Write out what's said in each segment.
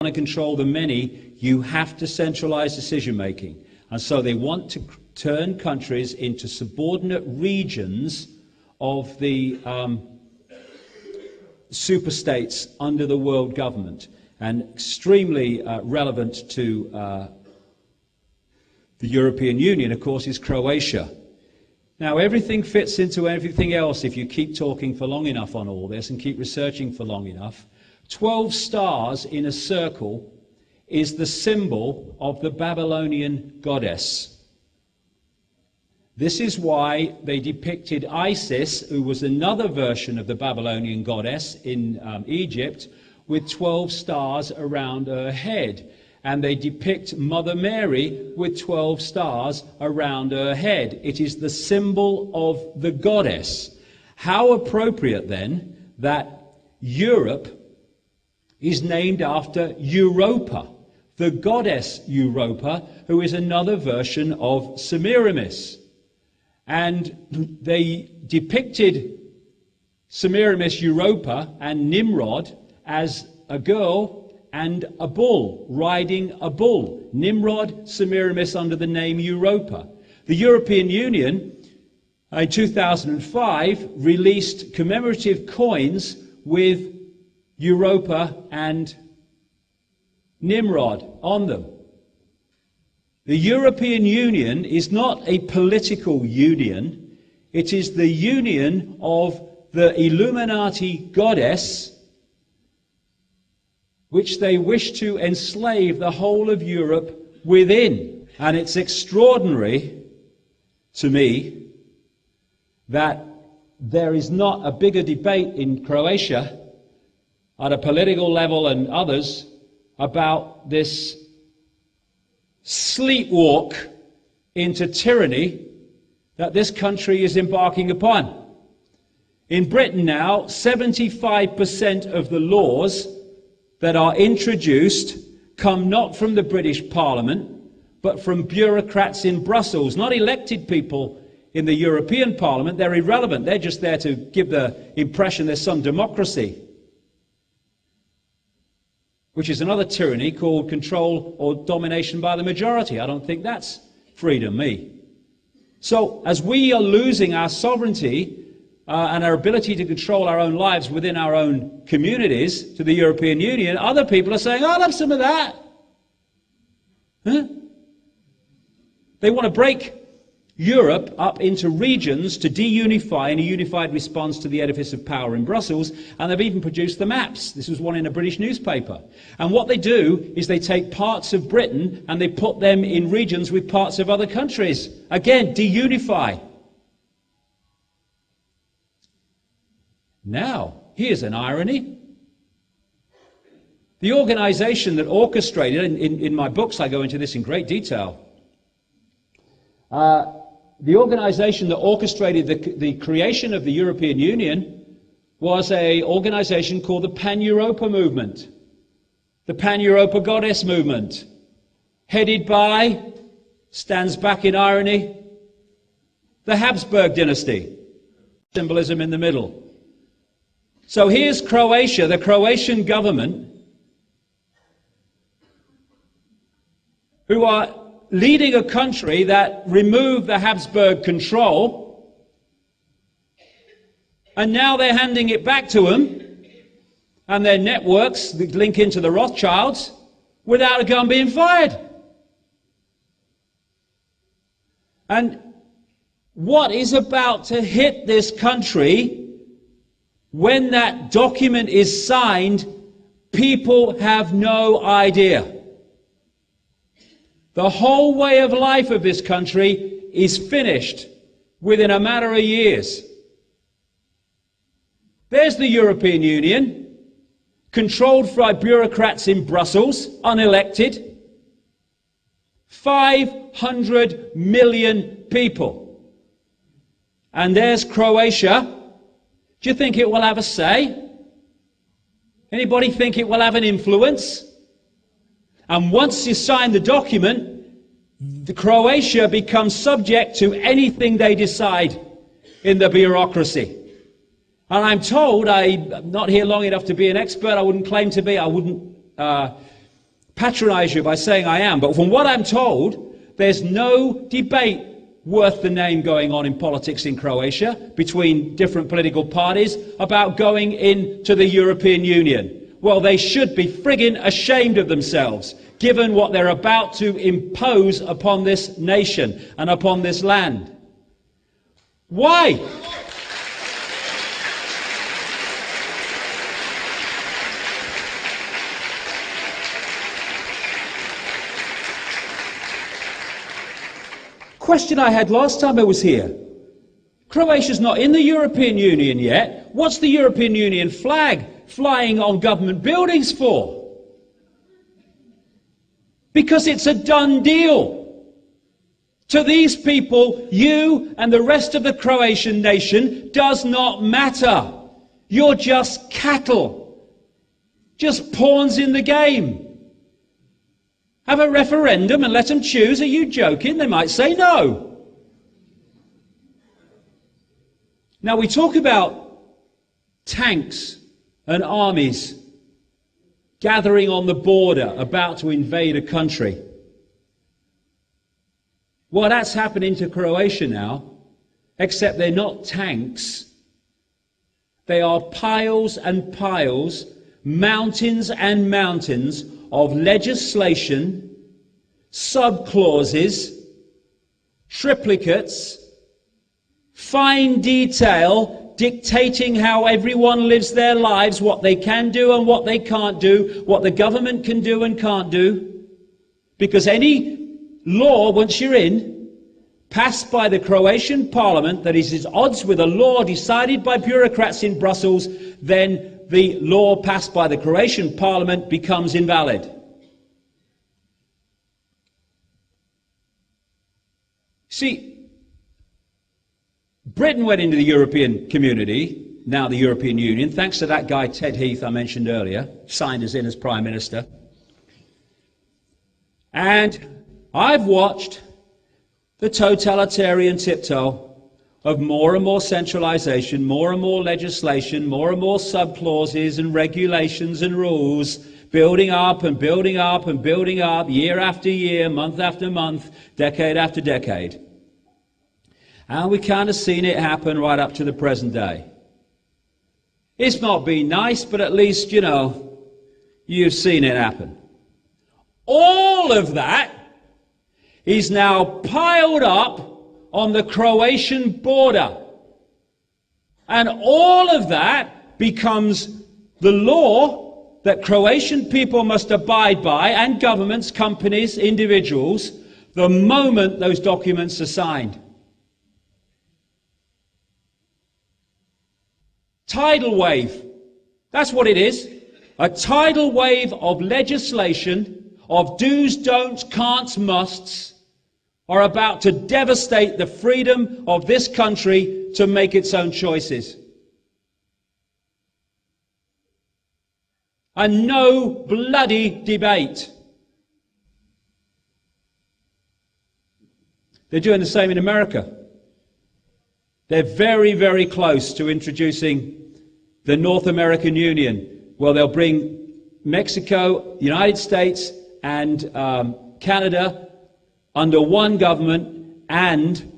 want to control the many, you have to centralize decision-making. And so they want to turn countries into subordinate regions of the superstates under the world government, and extremely relevant to the European Union, of course, is Croatia. Now, everything fits into everything else if you keep talking for long enough on all this and keep researching for long enough. 12 stars in a circle is the symbol of the Babylonian goddess. This is why they depicted Isis, who was another version of the Babylonian goddess in Egypt, with 12 stars around her head. And they depict Mother Mary with 12 stars around her head. It is the symbol of the goddess. How appropriate then that Europe is named after Europa, the goddess Europa, who is another version of Semiramis. And they depicted Semiramis Europa and Nimrod as a girl and a bull, riding a bull. Nimrod, Semiramis under the name Europa. The European Union, in 2005, released commemorative coins with Europa and Nimrod on them. The European Union is not a political union. It is the union of the Illuminati goddess, which they wish to enslave the whole of Europe within. And it's extraordinary to me that there is not a bigger debate in Croatia at a political level and others about this sleepwalk into tyranny that this country is embarking upon. In Britain now, 75% of the laws that are introduced come not from the British Parliament, but from bureaucrats in Brussels, not elected people in the European Parliament. They're irrelevant. They're just there to give the impression there's some democracy, which is another tyranny called control or domination by the majority. I don't think that's freedom, me. So as we are losing our sovereignty and our ability to control our own lives within our own communities to the European Union, other people are saying, I'll have some of that. Huh? They want to break Europe up into regions to de-unify in a unified response to the edifice of power in Brussels, and they've even produced the maps. This was one in a British newspaper. And what they do is they take parts of Britain and they put them in regions with parts of other countries. Again, de-unify. Now, here's an irony. The organization that orchestrated, in my books I go into this in great detail, the organization that orchestrated the creation of the European Union was an organization called the Pan-Europa Movement, the Pan-Europa Goddess Movement, headed by, stands back in irony, the Habsburg dynasty, symbolism in the middle. So here's Croatia, the Croatian government, who are leading a country that removed the Habsburg control, and now they're handing it back to them and their networks that link into the Rothschilds without a gun being fired. And what is about to hit this country when that document is signed, people have no idea. The whole way of life of this country is finished within a matter of years. There's the European Union, controlled by bureaucrats in Brussels, unelected. 500 million people. And there's Croatia. Do you think it will have a say? Anybody think it will have an influence? And once you sign the document, Croatia becomes subject to anything they decide in the bureaucracy. And I'm told, I'm not here long enough to be an expert, I wouldn't claim to be, I wouldn't patronize you by saying I am, but from what I'm told, there's no debate worth the name going on in politics in Croatia between different political parties about going into the European Union. Well, they should be friggin' ashamed of themselves, given what they're about to impose upon this nation and upon this land. Why? Question I had last time I was here. Croatia's not in the European Union yet. What's the European Union flag flying on government buildings for? Because it's a done deal. To these people, you and the rest of the Croatian nation does not matter. You're just cattle. Just pawns in the game. Have a referendum and let them choose. Are you joking? They might say no. Now we talk about tanks and armies gathering on the border about to invade a country. Well, that's happening to Croatia now, except they're not tanks. They are piles and piles, mountains and mountains of legislation, sub-clauses, triplicates, fine detail dictating how everyone lives their lives, what they can do and what they can't do, what the government can do and can't do. Because any law, once you're in, passed by the Croatian parliament that is at odds with a law decided by bureaucrats in Brussels, then the law passed by the Croatian parliament becomes invalid. See, Britain went into the European community, now the European Union, thanks to that guy Ted Heath I mentioned earlier, signed us in as Prime Minister. And I've watched the totalitarian tiptoe of more and more centralization, more and more legislation, more and more sub-clauses and regulations and rules, building up and building up and building up, year after year, month after month, decade after decade. And we kind of seen it happen right up to the present day. It's not been nice, but at least, you know, you've seen it happen. All of that is now piled up on the Croatian border. And all of that becomes the law that Croatian people must abide by, and governments, companies, individuals, the moment those documents are signed. Tidal wave. That's what it is. A tidal wave of legislation, of do's, don'ts, can'ts, musts, are about to devastate the freedom of this country to make its own choices. And no bloody debate. They're doing the same in America. They're very, very close to introducing the North American Union. Well, they'll bring Mexico, United States, and Canada under one government and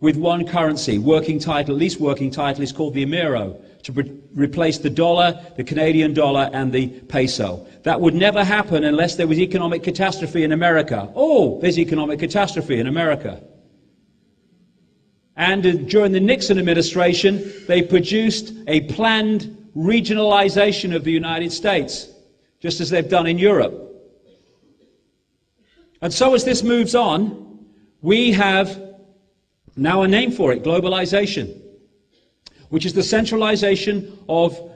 with one currency. Working title, least working title, is called the Amero, to replace the dollar, the Canadian dollar, and the peso. That would never happen unless there was economic catastrophe in America. Oh, there's economic catastrophe in America. And during the Nixon administration, they produced a planned regionalization of the United States, just as they've done in Europe. And so as this moves on, we have now a name for it, globalization, which is the centralization of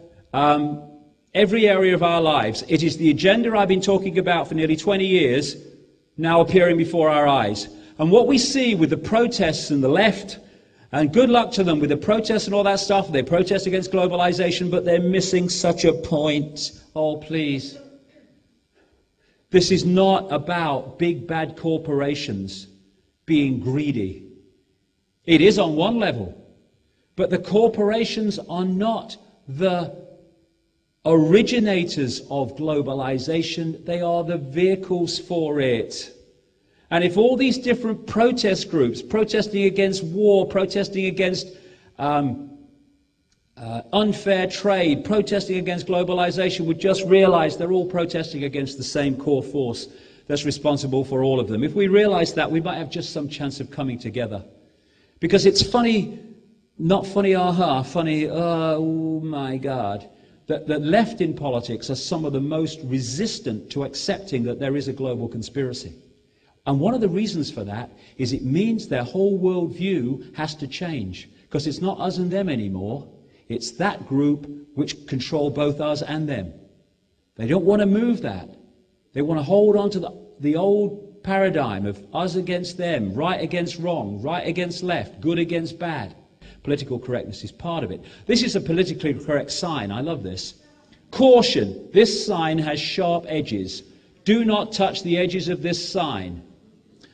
every area of our lives. It is the agenda I've been talking about for nearly 20 years, now appearing before our eyes. And what we see with the protests and the left, and good luck to them with the protests and all that stuff, they protest against globalization, but they're missing such a point. Oh, please. This is not about big bad corporations being greedy. It is on one level, but the corporations are not the originators of globalization. They are the vehicles for it. And if all these different protest groups, protesting against war, protesting against unfair trade, protesting against globalization, would just realize they're all protesting against the same core force that's responsible for all of them. If we realize that, we might have just some chance of coming together. Because it's funny, not funny, aha, funny, oh my God, that left in politics are some of the most resistant to accepting that there is a global conspiracy. And one of the reasons for that is it means their whole worldview has to change. Because it's not us and them anymore. It's that group which control both us and them. They don't want to move that. They want to hold on to the old paradigm of us against them, right against wrong, right against left, good against bad. Political correctness is part of it. This is a politically correct sign. I love this. Caution, this sign has sharp edges. Do not touch the edges of this sign.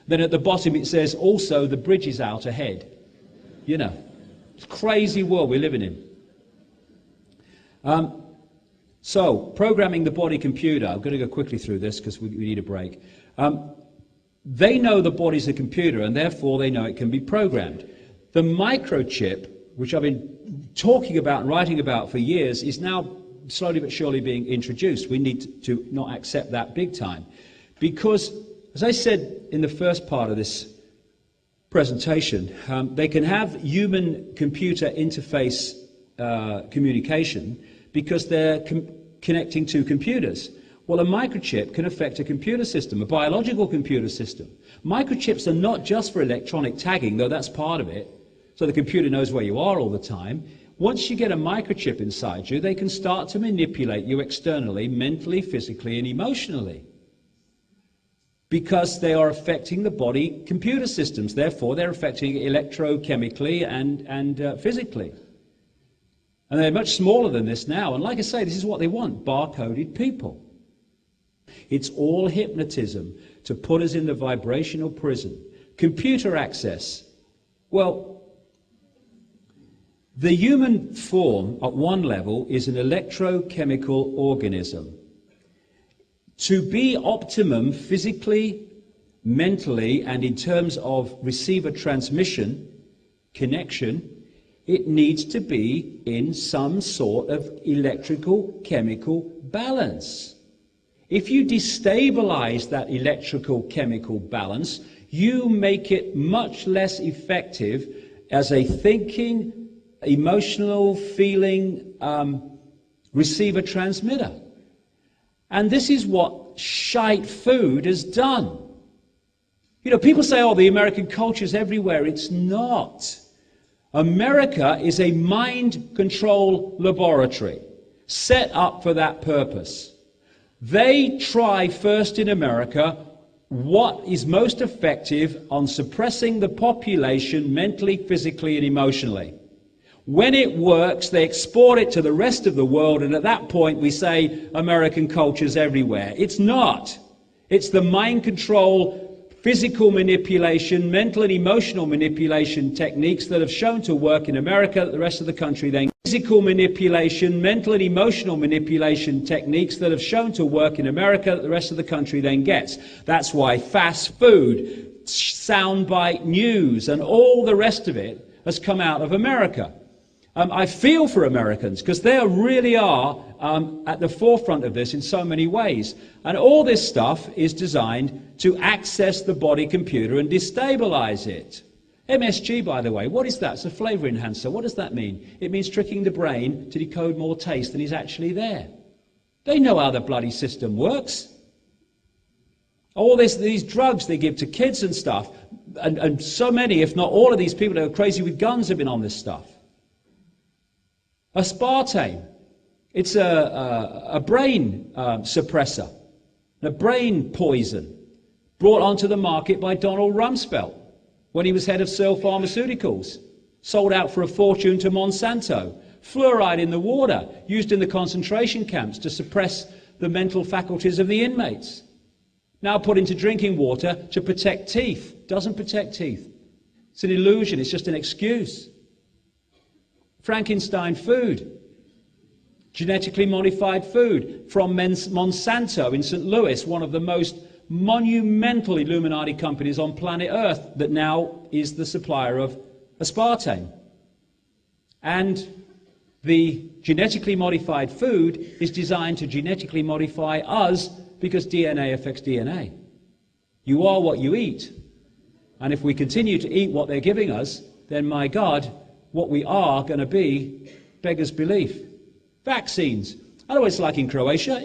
Then at the bottom it says, also the bridge is out ahead. You know, it's a crazy world we're living in. So, programming the body computer. I'm going to go quickly through this because we need a break. They know the body's a computer and therefore they know it can be programmed. The microchip, which I've been talking about and writing about for years, is now slowly but surely being introduced. We need to not accept that big time. Because, as I said in the first part of this presentation, they can have human-computer interface communication because they're connecting to computers. Well, a microchip can affect a computer system, a biological computer system. Microchips are not just for electronic tagging, though that's part of it, so the computer knows where you are all the time. Once you get a microchip inside you, they can start to manipulate you externally, mentally, physically, and emotionally. Because they are affecting the body computer systems. Therefore, they're affecting it electrochemically and physically. And they're much smaller than this now. And like I say, this is what they want, barcoded people. It's all hypnotism to put us in the vibrational prison. Computer access. Well, the human form at one level is an electrochemical organism. To be optimum physically, mentally, and in terms of receiver transmission, connection, it needs to be in some sort of electrical chemical balance. If you destabilize that electrical chemical balance, you make it much less effective as a thinking, emotional, feeling receiver transmitter. And this is what shite food has done. You know, people say, oh, the American culture's everywhere. It's not. America is a mind control laboratory set up for that purpose. They try first in America what is most effective on suppressing the population mentally, physically, and emotionally. When it works, they export it to the rest of the world, and at that point we say American culture's everywhere. It's not. It's the mind control, physical manipulation, mental and emotional manipulation techniques that have shown to work in America that the rest of the country then physical manipulation, mental and emotional manipulation techniques that have shown to work in America that the rest of the country then gets. That's why fast food, soundbite news, and all the rest of it has come out of America. I feel for Americans because they really are at the forefront of this in so many ways. And all this stuff is designed to access the body computer and destabilize it. MSG, by the way, what is that? It's a flavor enhancer. What does that mean? It means tricking the brain to decode more taste than is actually there. They know how the bloody system works. All these drugs they give to kids and stuff, and so many, if not all of these people that are crazy with guns have been on this stuff. Aspartame, it's a brain suppressor, a brain poison, brought onto the market by Donald Rumsfeld when he was head of Searle Pharmaceuticals, sold out for a fortune to Monsanto. Fluoride in the water, used in the concentration camps to suppress the mental faculties of the inmates. Now put into drinking water to protect teeth. Doesn't protect teeth. It's an illusion, it's just an excuse. Frankenstein food. Genetically modified food from Monsanto in St. Louis, one of the most monumental Illuminati companies on planet Earth, that now is the supplier of aspartame. And the genetically modified food is designed to genetically modify us because DNA affects DNA. You are what you eat. And if we continue to eat what they're giving us, then, my God, what we are going to be beggars belief. Vaccines. I know what it's like in Croatia.